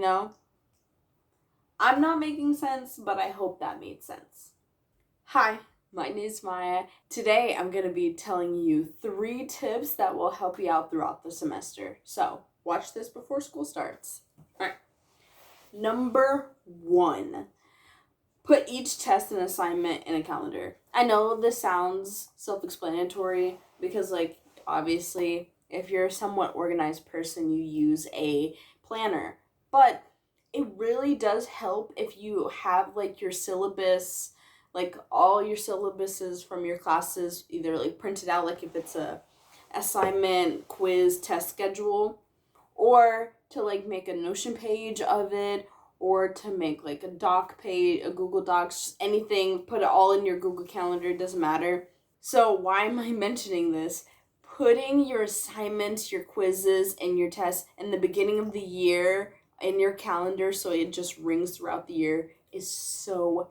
I'm not making sense, but I hope that made sense. Hi, my name is Maya. Today I'm going to be telling you 3 tips that will help you out throughout the semester. So, watch this before school starts. All right. Number 1, put each test and assignment in a calendar. I know this sounds self-explanatory because, obviously, if you're a somewhat organized person, you use a planner. But it really does help if you have, your syllabus, all your syllabuses from your classes, either, printed out, if it's a assignment, quiz, test schedule, or to, make a Notion page of it, or to make a doc page, a Google Docs, anything, put it all in your Google Calendar, it doesn't matter. So why am I mentioning this? Putting your assignments, your quizzes, and your tests in the beginning of the year in your calendar so it just rings throughout the year is so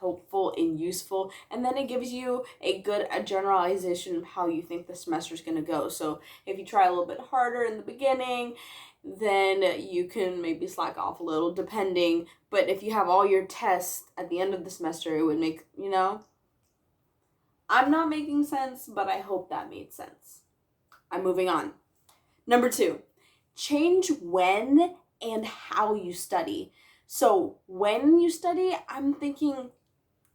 helpful and useful, and then it gives you a generalization of how you think the semester is going to go. So if you try a little bit harder in the beginning, then you can maybe slack off a little depending, but if you have all your tests at the end of the semester, it would make, I'm not making sense, but I hope that made sense. I'm moving on. Number 2, change when and how you study. So when you study, I'm thinking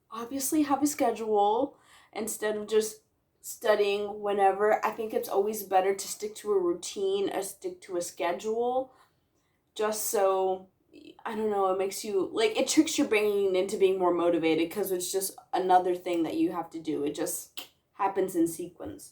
obviously have a schedule instead of just studying whenever. I think it's always better to stick to a routine or stick to a schedule, just so, I don't know, it makes you, it tricks your brain into being more motivated because it's just another thing that you have to do. It just happens in sequence.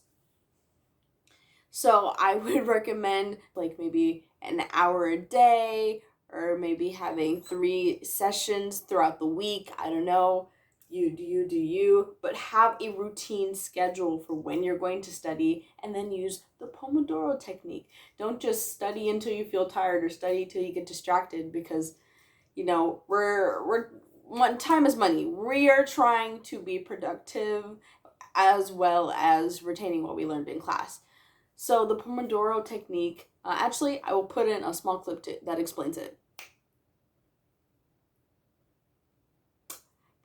So I would recommend maybe an hour a day, or maybe having 3 sessions throughout the week. I don't know. You do you, but have a routine schedule for when you're going to study, and then use the Pomodoro technique. Don't just study until you feel tired or study until you get distracted, because we're time is money. We are trying to be productive as well as retaining what we learned in class. So the Pomodoro technique, actually, I will put in a small clip that explains it.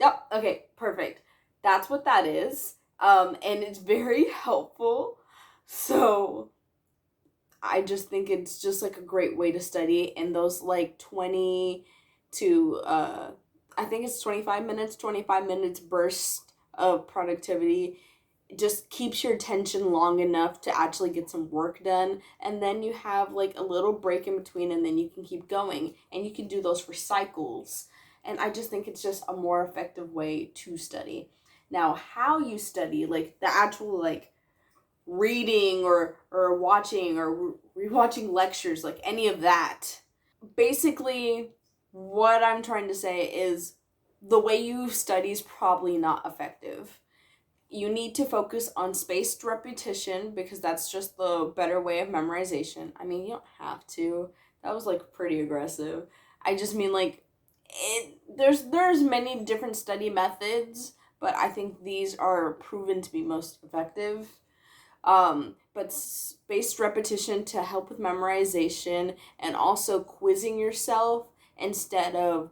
Yep, okay, perfect. That's what that is. And it's very helpful. So I just think it's just a great way to study. And those 20 to, I think it's 25 minutes burst of productivity just keeps your attention long enough to actually get some work done, and then you have a little break in between, and then you can keep going, and you can do those for cycles. And I just think it's just a more effective way to study. Now, how you study, the actual reading or watching or rewatching lectures, any of that, basically what I'm trying to say is the way you study is probably not effective. You need to focus on spaced repetition because that's just the better way of memorization. I mean, you don't have to. That was pretty aggressive. I just mean there's many different study methods, but I think these are proven to be most effective. But spaced repetition to help with memorization, and also quizzing yourself instead of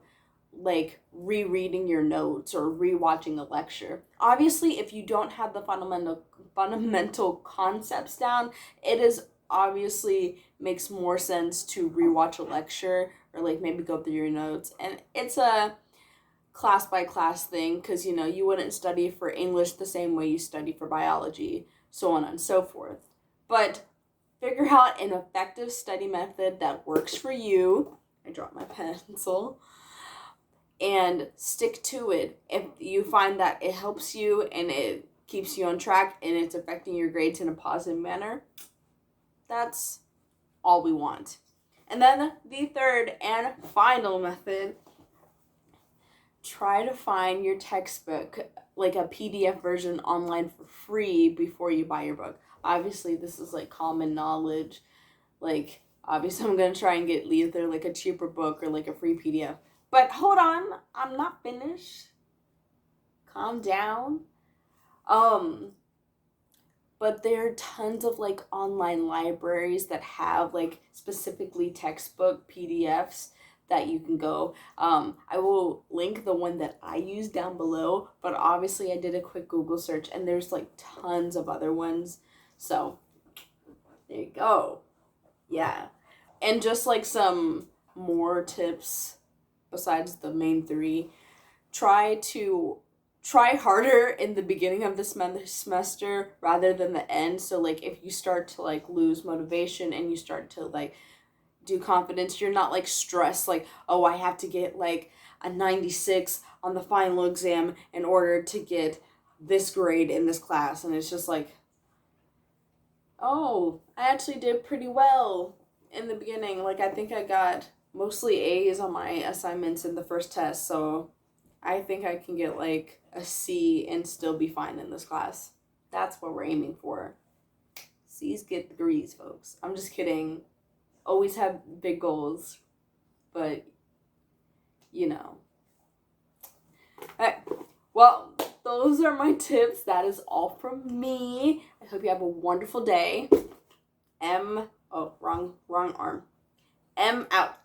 rereading your notes or rewatching a lecture. Obviously, if you don't have the fundamental concepts down, it is obviously makes more sense to rewatch a lecture or maybe go through your notes. And it's a class by class thing, because you wouldn't study for English the same way you study for biology, so on and so forth. But figure out an effective study method that works for you. I dropped my pencil. And stick to it. If you find that it helps you and it keeps you on track and it's affecting your grades in a positive manner, that's all we want. And then the third and final method, try to find your textbook, a PDF version online for free before you buy your book. Obviously, this is common knowledge. Obviously, I'm going to try and get either a cheaper book or a free PDF. But hold on, I'm not finished. Calm down. But there are tons of online libraries that have specifically textbook PDFs that you can go. I will link the one that I use down below, but obviously I did a quick Google search and there's like tons of other ones. So there you go. Yeah. And just like some more tips besides the main three, try harder in the beginning of the semester rather than the end. So like if you start to like lose motivation and you start to like do confidence, you're not like stressed like, oh, I have to get like a 96 on the final exam in order to get this grade in this class. And it's just like, oh, I actually did pretty well in the beginning. Like I think I got mostly A's on my assignments in the first test, so I think I can get like a C and still be fine in this class. That's what we're aiming for. C's get degrees, folks. I'm just kidding. Always have big goals, but you know. Alright, well, those are my tips. That is all from me. I hope you have a wonderful day. Wrong arm. M out.